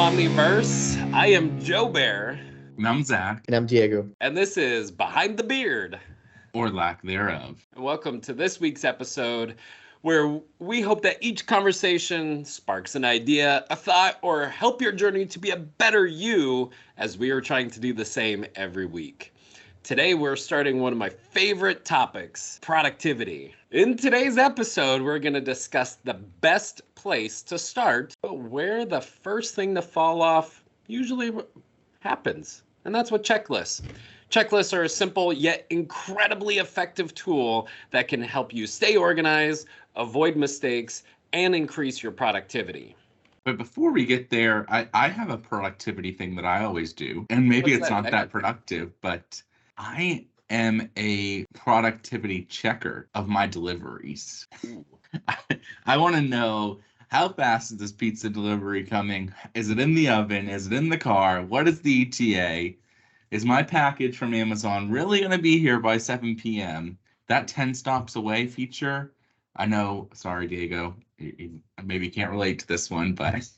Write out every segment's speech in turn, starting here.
Omniverse. I am Joe Bear. And I'm Zach. And I'm Diego. And this is Behind the Beard. Or lack thereof. And welcome to this week's episode, where we hope that each conversation sparks an idea, a thought, or help your journey to be a better you, as we are trying to do the same every week. Today, we're starting one of my favorite topics, productivity. In today's episode, we're going to discuss the best place to start, but where the first thing to fall off usually happens. And that's what checklists. Checklists are a simple yet incredibly effective tool that can help you stay organized, avoid mistakes, and increase your productivity. But before we get there, I have a productivity thing that I always do. And maybe it's not that productive, but I am a productivity checker of my deliveries. I want to know, how fast is this pizza delivery coming? Is it in the oven? Is it in the car? What is the ETA? Is my package from Amazon really going to be here by 7 p.m.? That 10 stops away feature, I know, sorry, Diego, you maybe can't relate to this one, but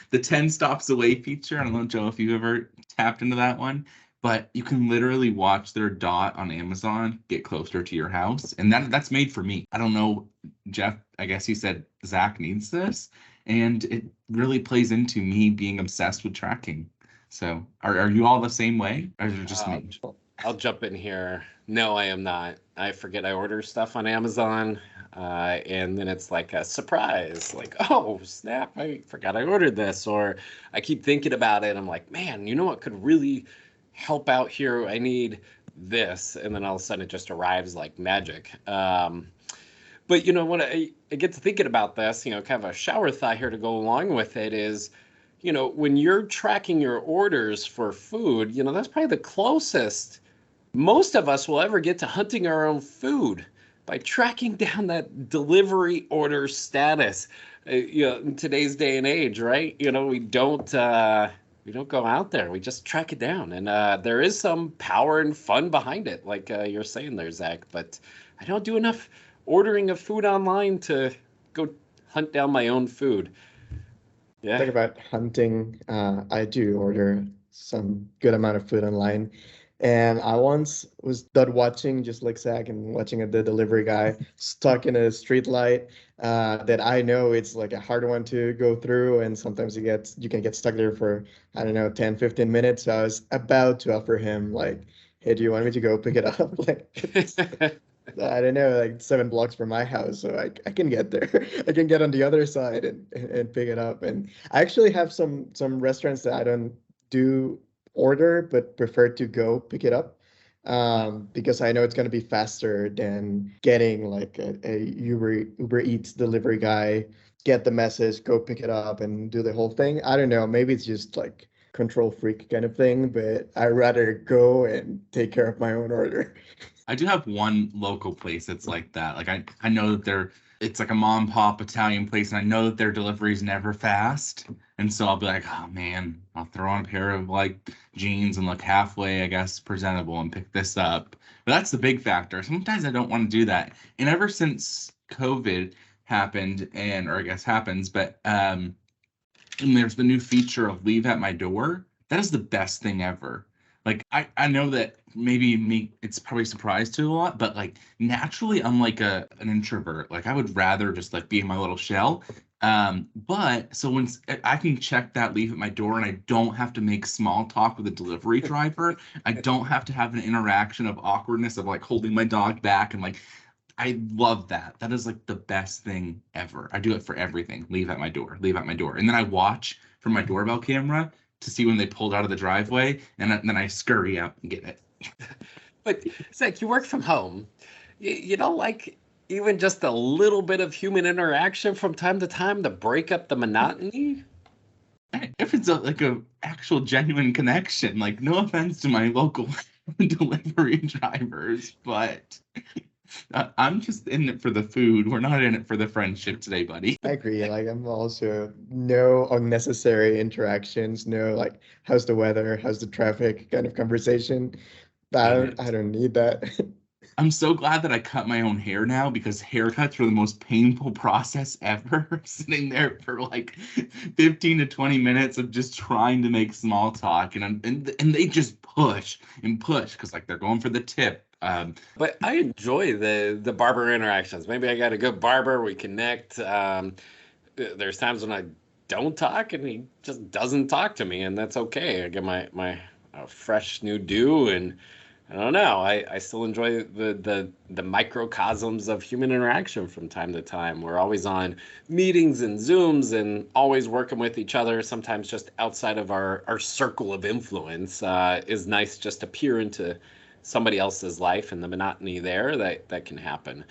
the 10 stops away feature, I don't know, Joe, if you've ever tapped into that one, but you can literally watch their dot on Amazon get closer to your house. And that's made for me. I don't know, Jeff, I guess you said Zach needs this. And it really plays into me being obsessed with tracking. So are you all the same way? Or is it just me? I'll jump in here. No, I am not. I forget I order stuff on Amazon. And then it's like a surprise. Like, oh, snap, I forgot I ordered this. Or I keep thinking about it. I'm like, man, you know what could really help out here? I need this. And then all of a sudden it just arrives like magic. But, you know, when I get to thinking about this, you know, kind of a shower thought here to go along with it is, you know, when you're tracking your orders for food, you know, that's probably the closest most of us will ever get to hunting our own food by tracking down that delivery order status. You know, in today's day and age, right? You know, we don't go out there. We just track it down. And there is some power and fun behind it, like you're saying there, Zach. But I don't do enough ordering of food online to go hunt down my own food. Yeah. Talk about hunting. I do order some good amount of food online. And I once was done watching, just like Zach, and watching the delivery guy stuck in a street light that I know it's like a hard one to go through. And sometimes you can get stuck there for, I don't know, 10, 15 minutes. So I was about to offer him like, hey, do you want me to go pick it up? Like, I don't know, like 7 blocks from my house, so I can get there. I can get on the other side and pick it up. And I actually have some restaurants that I don't do order, but prefer to go pick it up because I know it's going to be faster than getting like a Uber Eats delivery guy, get the message, go pick it up and do the whole thing. I don't know, maybe it's just like control freak kind of thing, but I'd rather go and take care of my own order. I do have one local place that's like that. Like I know that it's like a mom and pop Italian place, and I know that their delivery is never fast. And so I'll be like, oh man, I'll throw on a pair of like jeans and look halfway, I guess, presentable and pick this up. But that's the big factor. Sometimes I don't want to do that. And ever since COVID happened, or I guess happens, but and there's the new feature of leave at my door. That is the best thing ever. Like, I know that maybe me, it's probably a surprise to a lot, but like naturally I'm like an introvert. Like I would rather just like be in my little shell. But so when I can check that leave at my door and I don't have to make small talk with a delivery driver, I don't have to have an interaction of awkwardness of like holding my dog back and like, I love that. That is like the best thing ever. I do it for everything. Leave at my door, leave at my door. And then I watch from my doorbell camera to see when they pulled out of the driveway, and then I scurry out and get it. But Zach, you work from home. You don't like even just a little bit of human interaction from time to time to break up the monotony? If it's like a actual genuine connection, like no offense to my local delivery drivers, but I'm just in it for the food. We're not in it for the friendship today, buddy. I agree. Like I'm also no unnecessary interactions, no like how's the weather, how's the traffic kind of conversation. I don't need that. I'm so glad that I cut my own hair now, because haircuts were the most painful process ever. Sitting there for like 15 to 20 minutes of just trying to make small talk, and they just push and push because like they're going for the tip. But I enjoy the barber interactions. Maybe I got a good barber, we connect. There's times when I don't talk and he just doesn't talk to me, and that's okay. I get my fresh new do, and I don't know. I still enjoy the microcosms of human interaction from time to time. We're always on meetings and Zooms and always working with each other. Sometimes just outside of our circle of influence is nice, just to peer into somebody else's life and the monotony there that can happen.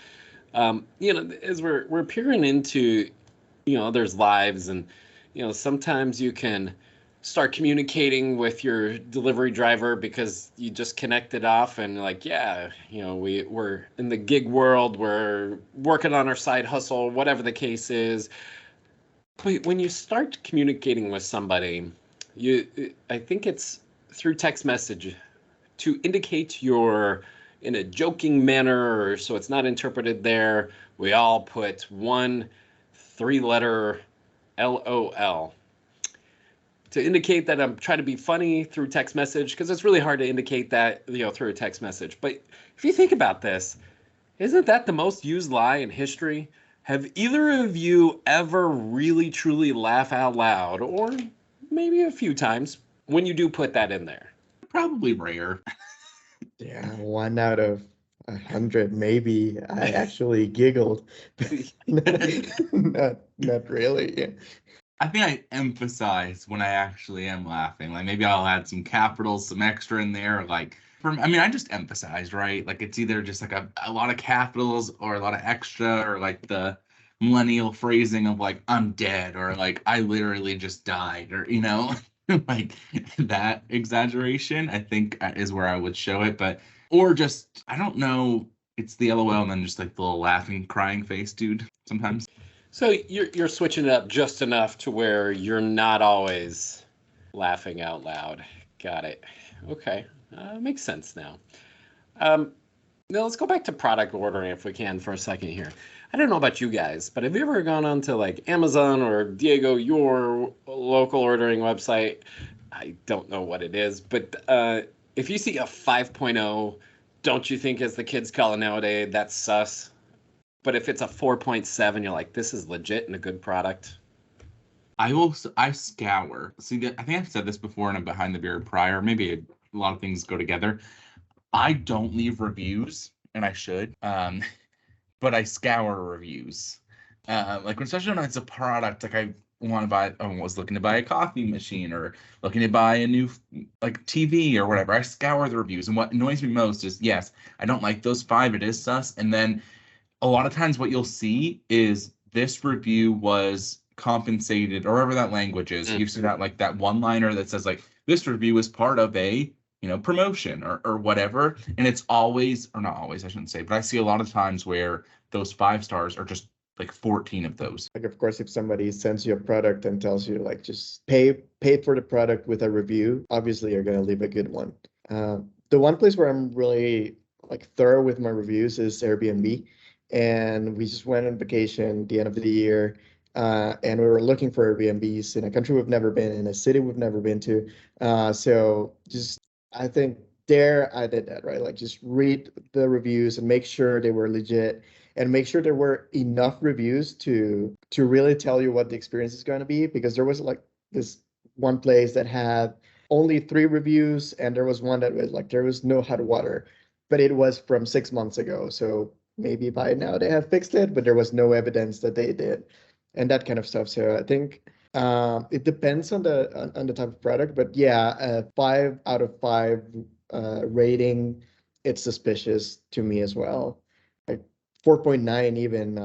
As we're peering into others' lives, and sometimes you can start communicating with your delivery driver because you just connected off and like, yeah, we're in the gig world, we're working on our side hustle, whatever the case is. But when you start communicating with somebody, I think it's through text message to indicate you're in a joking manner, or so it's not interpreted there. We all put one 3-letter LOL to indicate that I'm trying to be funny through text message, because it's really hard to indicate that through a text message. But if you think about this, isn't that the most used lie in history? Have either of you ever really truly laugh out loud, or maybe a few times, when you do put that in there? Probably rare. Yeah, 1 out of 100, maybe. I actually giggled. Not really. Yeah. I think I emphasize when I actually am laughing. Like maybe I'll add some capitals, some extra in there. I just emphasize, right? Like it's either just like a lot of capitals or a lot of extra, or like the millennial phrasing of like I'm dead, or like I literally just died, or like that exaggeration, I think is where I would show it. Or just, I don't know, it's the LOL and then just like the little laughing, crying face dude sometimes. So you're switching it up just enough to where you're not always laughing out loud. Got it. Okay, makes sense now. Now let's go back to product ordering if we can for a second here. I don't know about you guys, but have you ever gone on to like Amazon or Diego, your local ordering website? I don't know what it is, but if you see a 5.0, don't you think, as the kids call it nowadays, that's sus? But if it's a 4.7, you're like, this is legit and a good product. I scour. See, I think I've said this before in a Behind the Beard prior. Maybe a lot of things go together. I don't leave reviews, and I should. But I scour reviews. Especially when it's a product, like I want to buy, I was looking to buy a coffee machine or looking to buy a new like TV or whatever. I scour the reviews, and what annoys me most is, yes, I don't like those 5. It is sus, and then a lot of times what you'll see is this review was compensated, or whatever that language is. You see that like that one-liner that says like this review is part of a promotion or whatever, and it's always, or not always, I shouldn't say, but I see a lot of times where those 5 stars are just like 14 of those. Like, of course, if somebody sends you a product and tells you like just pay for the product with a review, obviously you're gonna leave a good one. The one place where I'm really like thorough with my reviews is Airbnb. And we just went on vacation at the end of the year, and we were looking for Airbnbs in a country we've never been in, a city we've never been to. So just, I think there I did that, right? Like just read the reviews and make sure they were legit, and make sure there were enough reviews to really tell you what the experience is going to be. Because there was like this one place that had only 3 reviews, and there was one that was like, there was no hot water, but it was from 6 months ago. So maybe by now they have fixed it, but there was no evidence that they did, and that kind of stuff. So I think it depends on the type of product, but yeah, a 5 out of 5 rating, it's suspicious to me as well. Like 4.9 even.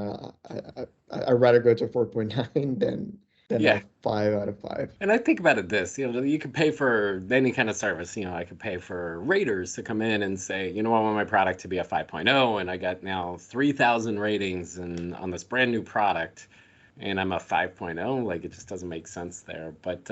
I'd rather go to 4.9 than Yeah. a 5 out of 5. And I think about it this, you can pay for any kind of service. I could pay for raters to come in and say, I want my product to be a 5.0, and I got now 3,000 ratings on this brand new product. and I'm a 5.0. Like, it just doesn't make sense there. But,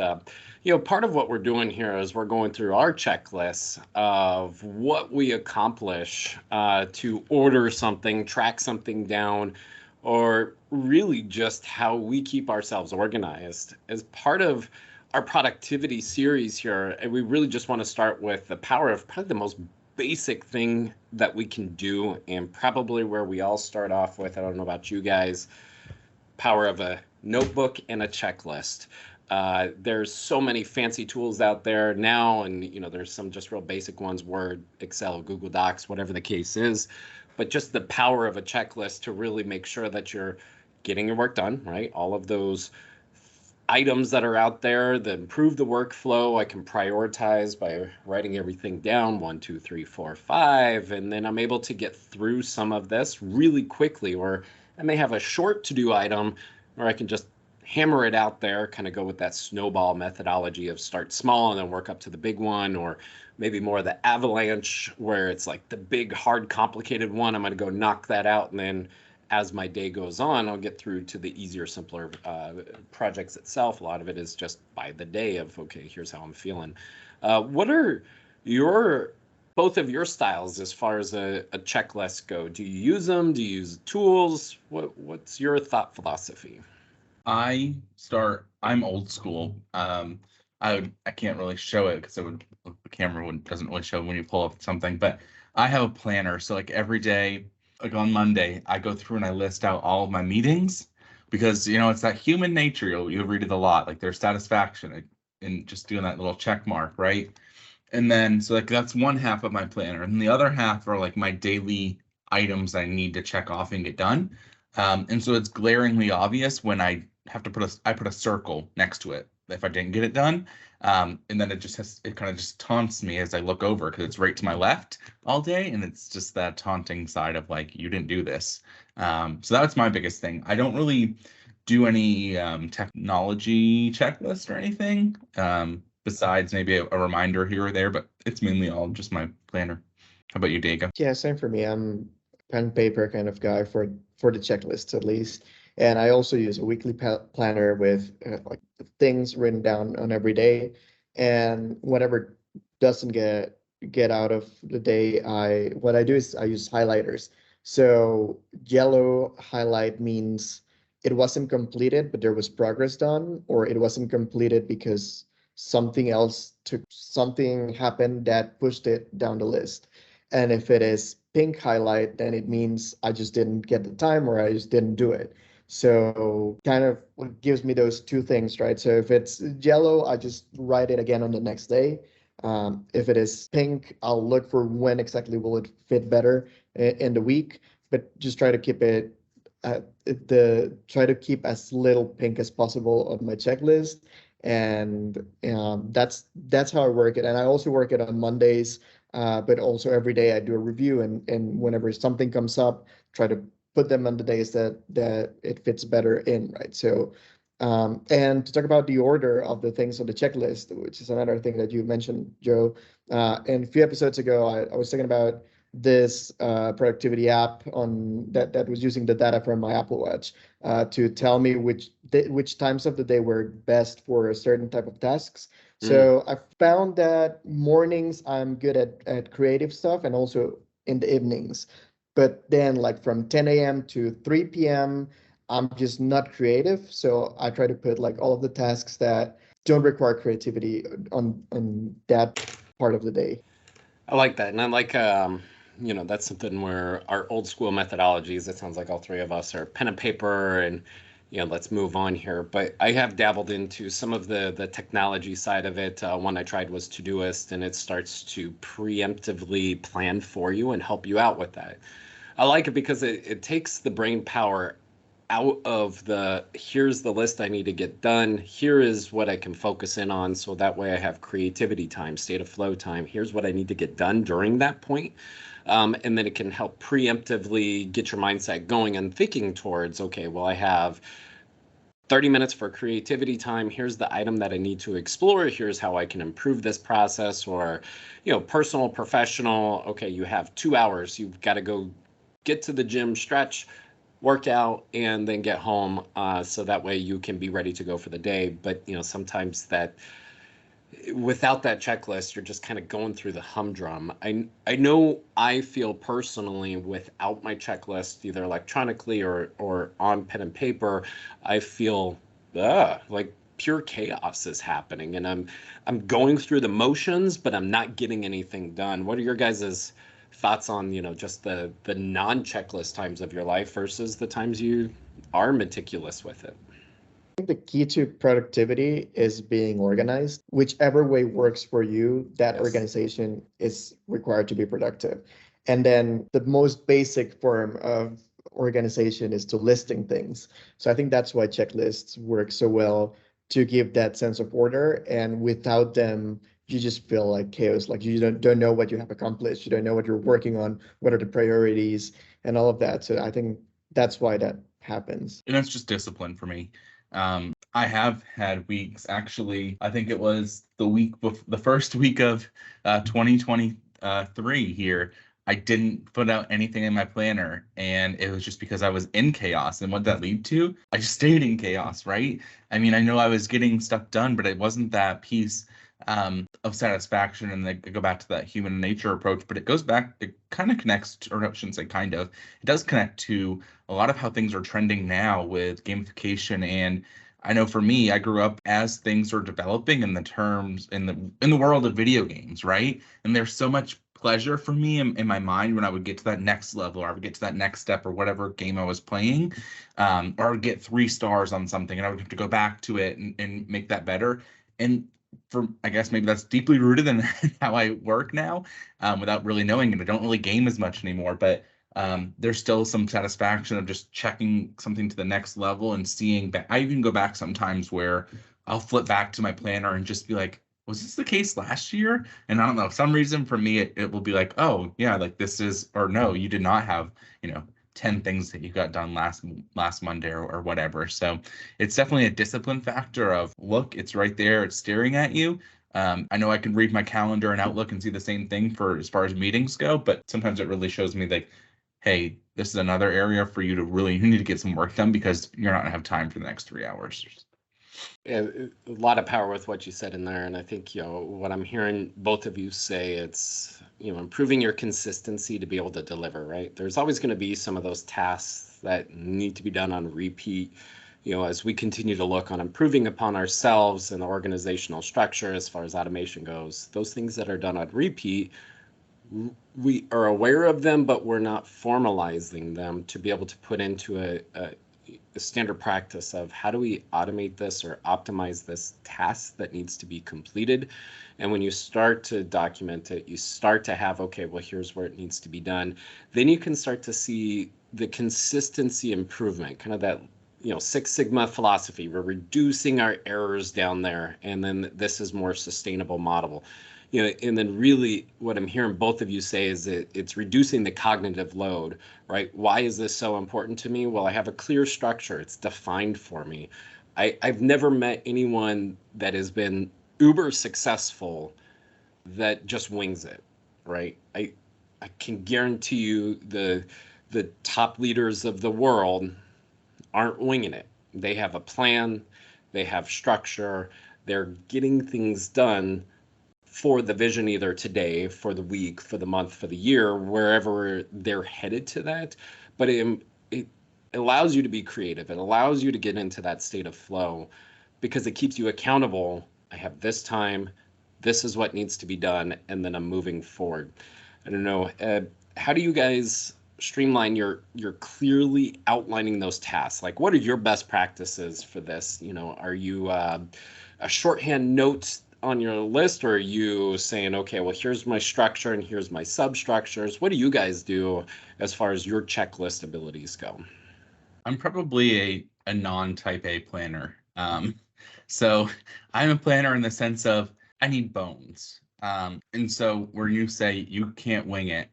part of what we're doing here is we're going through our checklists of what we accomplish to order something, track something down, or really just how we keep ourselves organized. As part of our productivity series here, and we really just want to start with the power of probably the most basic thing that we can do, and probably where we all start off with, I don't know about you guys, power of a notebook and a checklist. There's so many fancy tools out there now, and there's some just real basic ones, Word, Excel, Google Docs, whatever the case is. But just the power of a checklist to really make sure that you're getting your work done, right? All of those items that are out there that improve the workflow, I can prioritize by writing everything down, 1, 2, 3, 4, 5, and then I'm able to get through some of this really quickly. Or I may have a short to-do item, or I can just hammer it out there, kind of go with that snowball methodology of start small and then work up to the big one, or maybe more of the avalanche where it's like the big, hard, complicated one. I'm going to go knock that out, and then as my day goes on, I'll get through to the easier, simpler projects itself. A lot of it is just by the day of, okay, here's how I'm feeling. What are both of your styles as far as a checklist go? Do you use them? Do you use tools? What's your thought philosophy? I'm old school. I can't really show it because the camera doesn't really show when you pull up something, but I have a planner. So like every day, like on Monday, I go through and I list out all of my meetings because, it's that human nature. You'll read it a lot, like their satisfaction in just doing that little check mark, right? And then, so like that's one half of my planner. And the other half are like my daily items I need to check off and get done. And so it's glaringly obvious when I have to I put a circle next to it if I didn't get it done. And then it kind of just taunts me as I look over because it's right to my left all day. And it's just that taunting side of like, you didn't do this. So that's my biggest thing. I don't really do any technology checklist or anything besides maybe a reminder here or there, but it's mainly all just my planner. How about you, Diego? Yeah, same for me. I'm pen and paper kind of guy for the checklists at least. And I also use a weekly planner with like things written down on every day. And whatever doesn't get out of the day, what I do is I use highlighters. So yellow highlight means it wasn't completed, but there was progress done, or it wasn't completed because something happened that pushed it down the list. And if it is pink highlight, then it means I just didn't get the time or I just didn't do it. So kind of gives me those two things, right? So if it's yellow, I just write it again on the next day. If it is pink, I'll look for when exactly will it fit better in the week, but just try to keep it try to keep as little pink as possible on my checklist. And that's how I work it. And I also work it on Mondays, but also every day I do a review, and whenever something comes up, try to put them on the days that it fits better in, right? So, and to talk about the order of the things on the checklist, which is another thing that you mentioned, Joe, and a few episodes ago, I was talking about this productivity app that was using the data from my Apple Watch to tell me which times of the day were best for a certain type of tasks. So I found that mornings I'm good at creative stuff, and also in the evenings. But then like from 10 a.m. to 3 p.m., I'm just not creative. So I try to put like all of the tasks that don't require creativity on that part of the day. I like that. And I like, that's something where our old school methodologies, it sounds like all three of us are pen and paper and, let's move on here. But I have dabbled into some of the technology side of it. One I tried was Todoist, and it starts to preemptively plan for you and help you out with that. I like it because it takes the brain power out of here's the list I need to get done. Here is what I can focus in on. So that way I have creativity time, state of flow time. Here's what I need to get done during that point. And then it can help preemptively get your mindset going and thinking towards, okay, well, I have 30 minutes for creativity time. Here's the item that I need to explore. Here's how I can improve this process. Or, personal, professional. Okay, you have 2 hours. You've got to go get to the gym, stretch, work out, and then get home, so that way you can be ready to go for the day. But sometimes that without that checklist, you're just kind of going through the humdrum. I know I feel personally without my checklist, either electronically or on pen and paper, I feel like pure chaos is happening, and I'm going through the motions, but I'm not getting anything done. What are your guys' thoughts on just the non-checklist times of your life versus the times you are meticulous with it? Think the key to productivity is being organized. Whichever way works for you, that Yes. organization is required to be productive. And then the most basic form of organization is to listing things. So I think that's why checklists work so well, to give that sense of order. And without them, you just feel like chaos, like you don't know what you have accomplished, you don't know what you're working on, what are the priorities, and all of that. So I think that's why that happens. And that's just discipline for me. I have had weeks, actually, I think it was the first week of 2023 here. I didn't put out anything in my planner, and it was just because I was in chaos. And what that lead to? I just stayed in chaos, right? I mean, I know I was getting stuff done, but it wasn't that piece of satisfaction. And I go back to that human nature approach, but it goes back, it kind of connects to, or I shouldn't say kind of, it does connect to a lot of how things are trending now with gamification. And I know for me, I grew up as things are developing in the world of video games, right? And there's so much pleasure for me in my mind when I would get to that next level, or I would get to that next step, or whatever game I was playing, or I would get 3 stars on something, and I would have to go back to it and make that better. And I guess maybe that's deeply rooted in how I work now, without really knowing it. I don't really game as much anymore, but there's still some satisfaction of just checking something to the next level and seeing back. I even go back sometimes where I'll flip back to my planner and just be like, was this the case last year? And I don't know, some reason for me, it will be like, oh yeah, like this is, or no, you did not have, 10 things that you got done last Monday or whatever. So it's definitely a discipline factor of, look, it's right there, it's staring at you. I know I can read my calendar and Outlook and see the same thing for as far as meetings go, but sometimes it really shows me like, hey, this is another area for you you need to get some work done because you're not gonna have time for the next 3 hours. Yeah, a lot of power with what you said in there, and I think what I'm hearing both of you say, it's improving your consistency to be able to deliver. Right, there's always going to be some of those tasks that need to be done on repeat. As we continue to look on improving upon ourselves and the organizational structure as far as automation goes, those things that are done on repeat, we are aware of them, but we're not formalizing them to be able to put into a standard practice of how do we automate this or optimize this task that needs to be completed. And when you start to document it, you start to have, okay, well, here's where it needs to be done. Then you can start to see the consistency improvement, kind of that Six Sigma philosophy. We're reducing our errors down there, and then this is more sustainable model. And then really what I'm hearing both of you say is that it's reducing the cognitive load, right? Why is this so important to me? Well, I have a clear structure. It's defined for me. I've never met anyone that has been uber successful that just wings it, right? I can guarantee you the top leaders of the world aren't winging it. They have a plan, they have structure, they're getting things done for the vision, either today, for the week, for the month, for the year, wherever they're headed to that. But it allows you to be creative. It allows you to get into that state of flow because it keeps you accountable. I have this time, this is what needs to be done, and then I'm moving forward. I don't know. How do you guys streamline your clearly outlining those tasks? Like, what are your best practices for this? Are you a shorthand note on your list, or are you saying, okay, well, here's my structure and here's my substructures? What do you guys do as far as your checklist abilities go? I'm probably a non-type A planner. So I'm a planner in the sense of I need bones. And so where you say you can't wing it,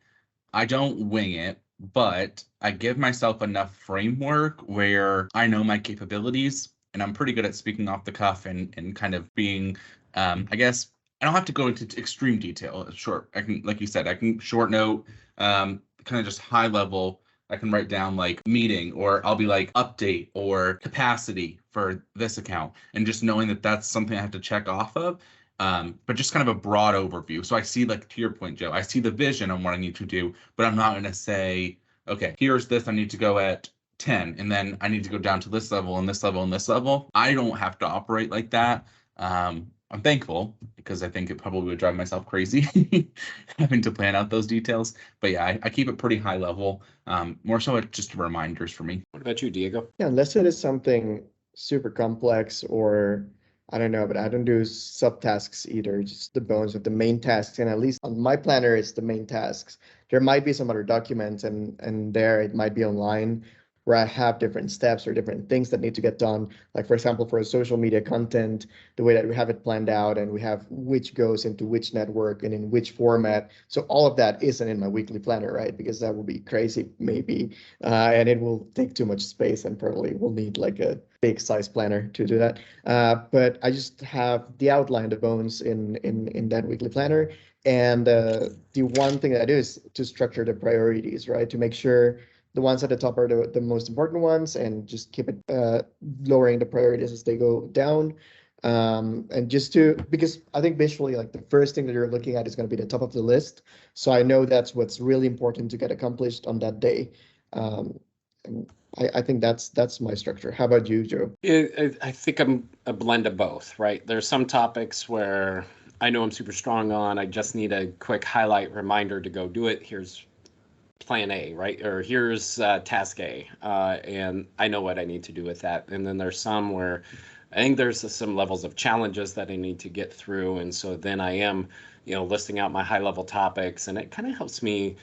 I don't wing it, but I give myself enough framework where I know my capabilities, and I'm pretty good at speaking off the cuff and kind of being, I guess, I don't have to go into extreme detail. Short, I can, like you said, I can short note, kind of just high level I can write down like meeting, or I'll be like update or capacity for this account, and just knowing that that's something I have to check off of. But just kind of a broad overview. So I see, like, to your point, Joe, I see the vision on what I need to do, but I'm not going to say, okay, here's this, I need to go at 10, and then I need to go down to this level and this level and this level. I don't have to operate like that. I'm thankful, because I think it probably would drive myself crazy having to plan out those details. But yeah, I keep it pretty high level. More so just reminders for me. What about you, Diego? Yeah, unless it is something super complex, or I don't know, but I don't do subtasks either, just the bones of the main tasks. And at least on my planner, it's the main tasks. There might be some other documents, and there it might be online, where I have different steps or different things that need to get done. Like, for example, for social media content, the way that we have it planned out, and we have which goes into which network and in which format. So all of that isn't in my weekly planner, right? Because that would be crazy, maybe. And it will take too much space, and probably will need like a big size planner to do that. But I just have the outline, the bones in that weekly planner. And the one thing that I do is to structure the priorities, right? To make sure the ones at the top are the most important ones, and just keep it lowering the priorities as they go down. And just because I think visually, like, the first thing that you're looking at is going to be the top of the list. So I know that's what's really important to get accomplished on that day. And I think that's my structure. How about you, Joe? I think I'm a blend of both, right? There's some topics where I know I'm super strong on. I just need a quick highlight reminder to go do it. Here's plan A, right? Or here's task A, and I know what I need to do with that. And then there's some where I think there's some levels of challenges that I need to get through. And so then I am, listing out my high level topics, and it kind of helps me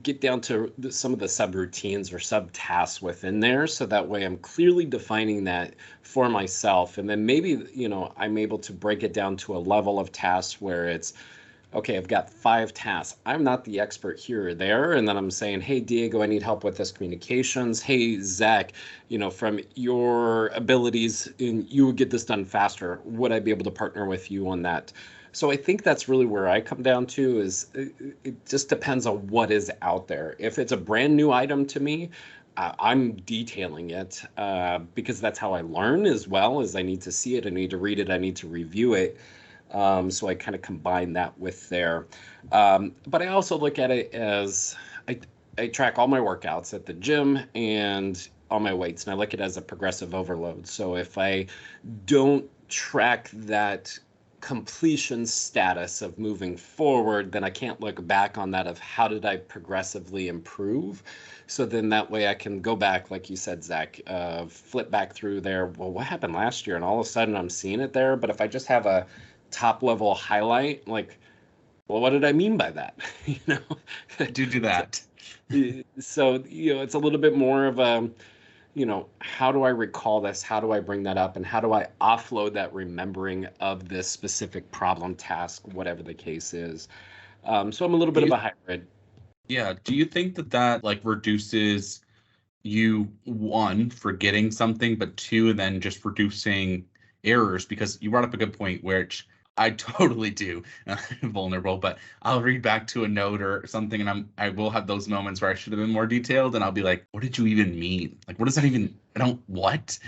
get down to some of the subroutines or subtasks within there. So that way I'm clearly defining that for myself. And then maybe, I'm able to break it down to a level of tasks where it's, okay, I've got 5 tasks. I'm not the expert here or there. And then I'm saying, hey, Diego, I need help with this communications. Hey, Zach, from your abilities, you would get this done faster. Would I be able to partner with you on that? So I think that's really where I come down to is it just depends on what is out there. If it's a brand new item to me, I'm detailing it because that's how I learn as well. As I need to see it, I need to read it, I need to review it. So I kind of combine that with there. But I also look at it as I track all my workouts at the gym and all my weights, and I look at it as a progressive overload. So if I don't track that completion status of moving forward, then I can't look back on that of how did I progressively improve. So then that way I can go back, like you said, Zach, flip back through there. Well, what happened last year? And all of a sudden I'm seeing it there. But if I just have a top level highlight, like, well, what did I mean by that? I do that. So, it's a little bit more of a, how do I recall this? How do I bring that up? And how do I offload that remembering of this specific problem, task, whatever the case is? So I'm a little bit of a hybrid. Yeah. Do you think that like reduces you, one, forgetting something, but two, then just reducing errors? Because you brought up a good point, which I totally do. Vulnerable, but I'll read back to a note or something, and I will have those moments where I should have been more detailed, and I'll be like, what did you even mean? Like, what does that even, what?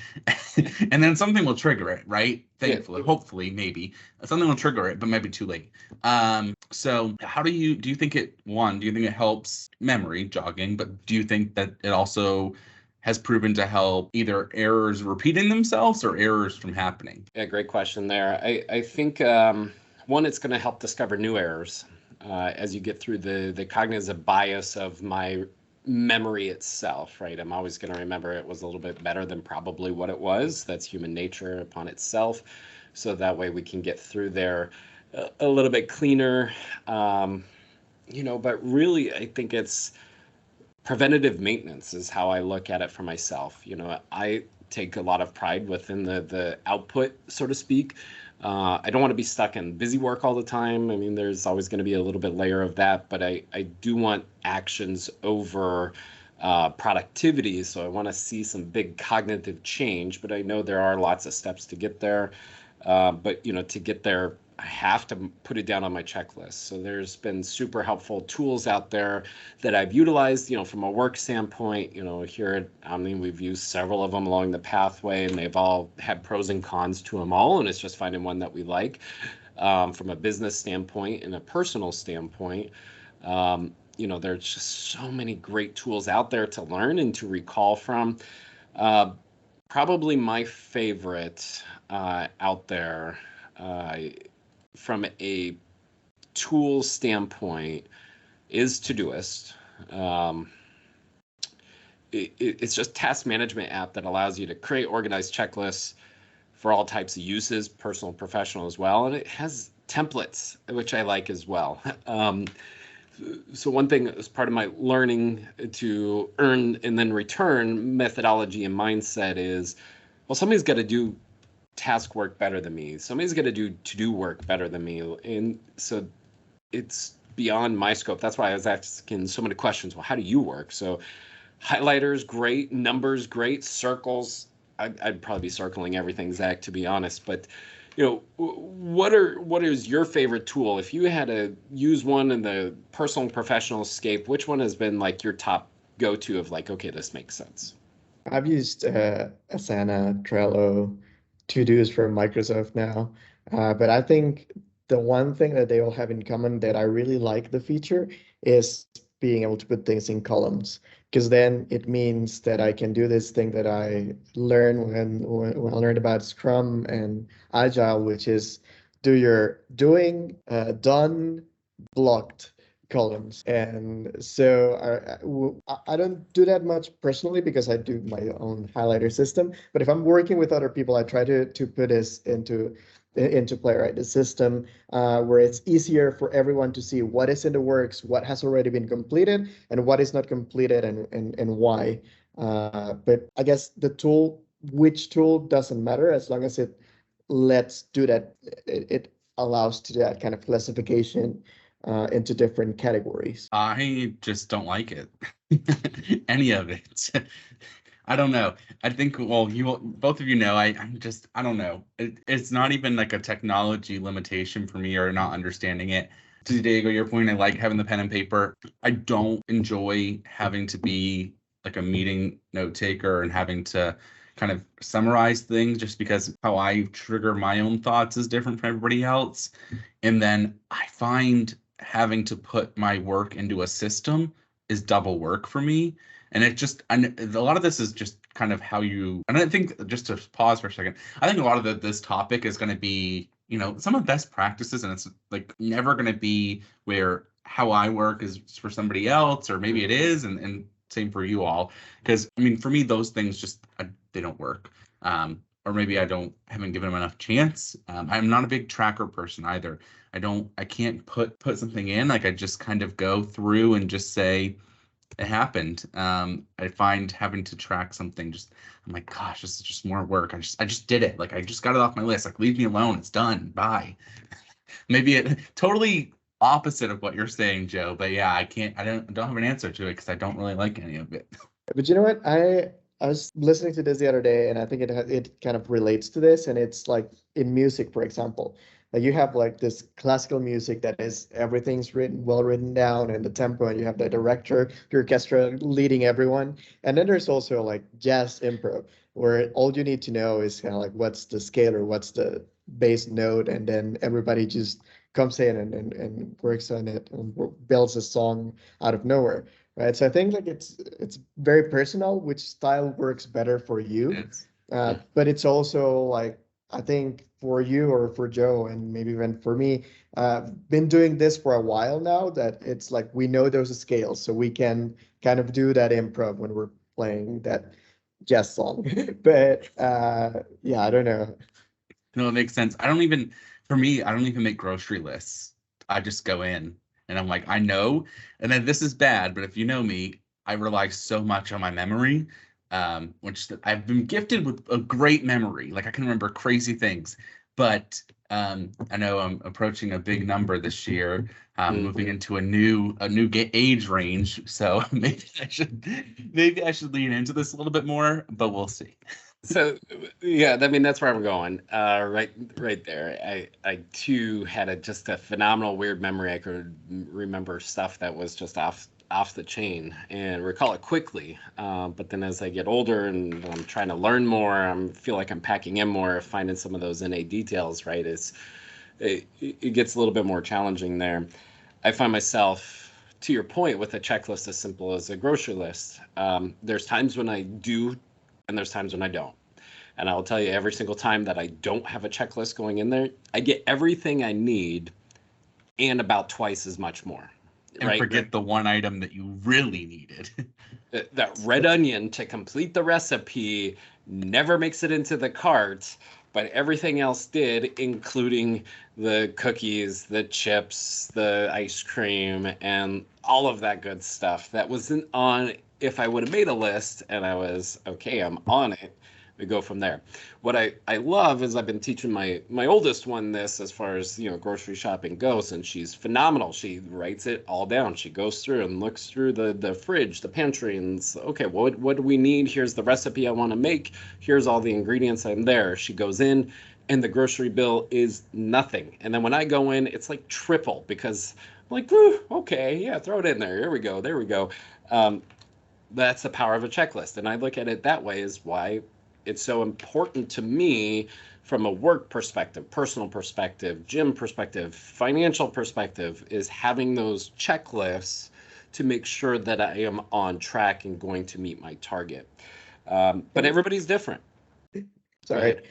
And then something will trigger it, right? Thankfully, hopefully, maybe something will trigger it, but maybe too late. So how do you think it helps memory jogging, but do you think that it also has proven to help either errors repeating themselves or errors from happening? Yeah, great question there. I think one, it's going to help discover new errors as you get through the cognitive bias of my memory itself, right? I'm always going to remember it was a little bit better than probably what it was. That's human nature upon itself. So that way we can get through there a little bit cleaner. But really, I think it's preventative maintenance is how I look at it for myself. I take a lot of pride within the output, so to speak. I don't want to be stuck in busy work all the time. I mean, there's always going to be a little bit layer of that, but I do want actions over productivity. So I want to see some big cognitive change, but I know there are lots of steps to get there. But to get there, have to put it down on my checklist. So there's been super helpful tools out there that I've utilized, from a work standpoint. Here at Omni, we've used several of them along the pathway, and they've all had pros and cons to them all. And it's just finding one that we like. From a business standpoint and a personal standpoint, there's just so many great tools out there to learn and to recall from. Probably my favorite out there from a tool standpoint is Todoist. It's just a task management app that allows you to create organized checklists for all types of uses, personal and professional as well. And it has templates, which I like as well. So one thing as part of my learning to earn and then return methodology and mindset is, well, somebody's got to do task work better than me. Somebody's got to do to-do work better than me. And so it's beyond my scope. That's why I was asking so many questions. Well, how do you work? So highlighters, great. Numbers, great. Circles, I'd probably be circling everything, Zach, to be honest. But what is your favorite tool? If you had to use one in the personal and professional scape, which one has been like your top go-to of like, okay, this makes sense? I've used Asana, Trello, Todoist for Microsoft now. But I think the one thing that they all have in common that I really like the feature is being able to put things in columns, because then it means that I can do this thing that I learned when I learned about Scrum and Agile, which is do your doing, done, blocked columns. And so I don't do that much personally because I do my own highlighter system. But if I'm working with other people, I try to put this into play, right? The system where it's easier for everyone to see what is in the works, what has already been completed, and what is not completed, and why. But I guess which tool doesn't matter as long as it lets do that. It allows to do that kind of classification into different categories. I just don't like it. Any of it. I don't know. I think, well, both of you know, I don't know. It's not even like a technology limitation for me or not understanding it. To Diego, your point, I like having the pen and paper. I don't enjoy having to be like a meeting note taker and having to kind of summarize things, just because how I trigger my own thoughts is different from everybody else. And then I find having to put my work into a system is double work for me. And a lot of this is just kind of how and I think, just to pause for a second, I think a lot of this topic is going to be, some of the best practices, and it's like never going to be where how I work is for somebody else, or maybe it is, and same for you all. Because, I mean, for me, those things just, they don't work. Or maybe I haven't given them enough chance. I'm not a big tracker person either. I can't put something in, like I just kind of go through and just say, it happened. I find having to track something, I'm like, gosh, this is just more work. I just did it. Like, I just got it off my list. Like, leave me alone. It's done. Bye. Maybe it totally opposite of what you're saying, Joe. But yeah, I don't have an answer to it because I don't really like any of it. But you know what? I was listening to this the other day, and I think it kind of relates to this. And it's like in music, for example. Like you have like this classical music that is everything's well written down, and the tempo, and you have the director, the orchestra leading everyone. And then there's also like jazz improv, where all you need to know is kind of like what's the scale or what's the bass note, and then everybody just comes in and works on it and builds a song out of nowhere, right? So I think like it's very personal which style works better for you. But it's also like, I think for you or for Joe, and maybe even for me, been doing this for a while now, that it's like we know those scales, so we can kind of do that improv when we're playing that jazz song. But yeah, I don't know. No, it makes sense. I don't even make grocery lists. I just go in and I'm like, I know. And then this is bad, but if you know me, I rely so much on my memory. Which I've been gifted with a great memory. Like I can remember crazy things, But I know I'm approaching a big number this year. Moving Mhm. into a new age range, so maybe I should lean into this a little bit more, but we'll see. So yeah, I mean that's where I'm going. Right there. I too had just a phenomenal weird memory. I could remember stuff that was just off the chain and recall it quickly. But then as I get older and I'm trying to learn more, feel like I'm packing in more, finding some of those innate details. Right, it gets a little bit more challenging there. I find myself, to your point, with a checklist as simple as a grocery list. There's times when I do, and there's times when I don't. And I'll tell you, every single time that I don't have a checklist going in there, I get everything I need and about twice as much more. And right? forget the one item that you really needed. That red onion to complete the recipe never makes it into the cart, but everything else did, including the cookies, the chips, the ice cream, and all of that good stuff that wasn't on. If I would have made a list and I was okay, I'm on it, we go from there. What I love is I've been teaching my oldest one this as far as grocery shopping goes, and she's phenomenal. She writes it all down. She goes through and looks through the fridge, the pantry, and okay, what do we need? Here's the recipe I want to make. Here's all the ingredients I'm there. She goes in, and the grocery bill is nothing. And then when I go in, it's like triple because I'm like, okay, yeah, throw it in there. Here we go. There we go. That's the power of a checklist, and I look at it that way is why it's so important to me from a work perspective, personal perspective, gym perspective, financial perspective, is having those checklists to make sure that I am on track and going to meet my target. But everybody's different. Sorry.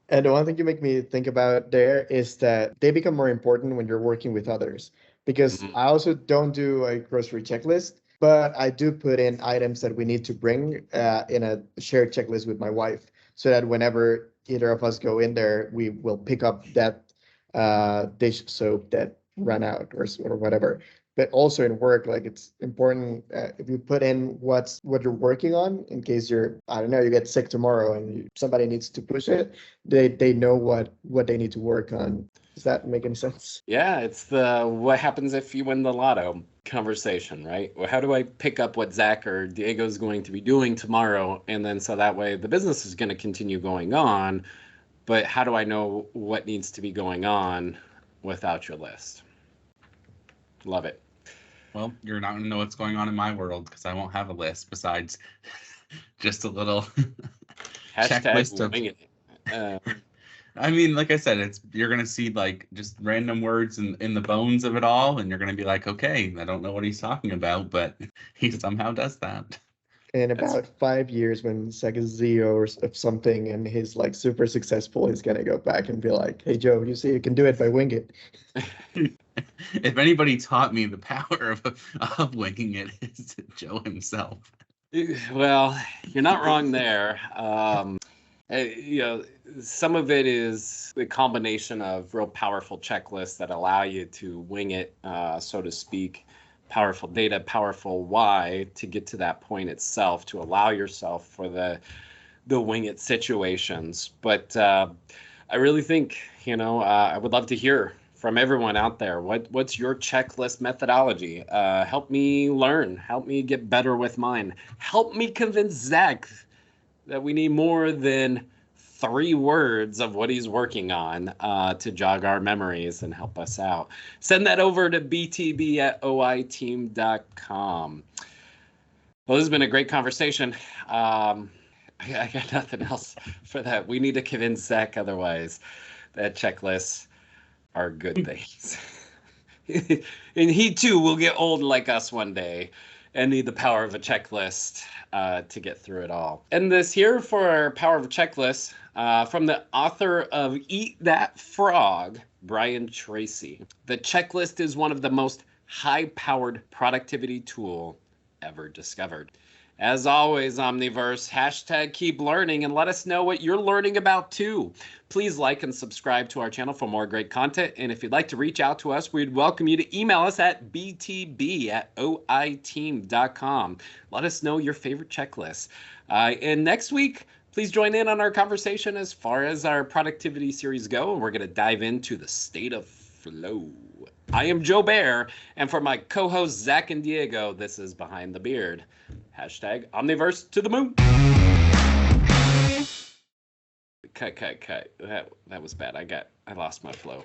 And the one thing you make me think about there is that they become more important when you're working with others. Because Mhm. I also don't do a grocery checklist, but I do put in items that we need to bring in a shared checklist with my wife, so that whenever either of us go in there, we will pick up that dish soap that ran out or whatever. But also in work, like it's important if you put in what you're working on in case I don't know, you get sick tomorrow and somebody needs to push it, they know what they need to work on. Does that make any sense? Yeah, it's the what happens if you win the lotto conversation, right? Well, how do I pick up what Zach or Diego is going to be doing tomorrow? And then so that way the business is going to continue going on. But how do I know what needs to be going on without your list? Love it. Well, you're not going to know what's going on in my world because I won't have a list besides just a little checklist of. Winging it. I mean, like I said, you're gonna see like just random words in the bones of it all, and you're gonna be like, okay, I don't know what he's talking about, but he somehow does that. In about 5 years, when Zach is CEO of something and he's like super successful, he's gonna go back and be like, "Hey Joe, you see, you can do it by wing it." If anybody taught me the power of winging it, it's Joe himself. Well, you're not wrong there. Some of it is the combination of real powerful checklists that allow you to wing it, so to speak. Powerful data, powerful why to get to that point itself, to allow yourself for the wing it situations. But I really think, I would love to hear from everyone out there. What's your checklist methodology? Help me learn. Help me get better with mine. Help me convince Zach that we need more than 3 words of what he's working on to jog our memories and help us out. Send that over to btb@oiteam.com. Well, this has been a great conversation. I got nothing else for that. We need to convince Zach otherwise that checklists are good things. And he too will get old like us one day and need the power of a checklist to get through it all. And this here for our power of a checklist from the author of Eat That Frog, Brian Tracy. The checklist is one of the most high-powered productivity tool ever discovered. As always, Omniverse, #keep learning and let us know what you're learning about too. Please like and subscribe to our channel for more great content. And if you'd like to reach out to us, we'd welcome you to email us at btb@oiteam.com. Let us know your favorite checklists. And next week, Please join in on our conversation as far as our productivity series go, and we're going to dive into the state of flow. I am Joe Bear, and for my co-hosts Zach and Diego, this is Behind the Beard. Hashtag Omniverse to the moon. Cut. That was bad. I lost my flow.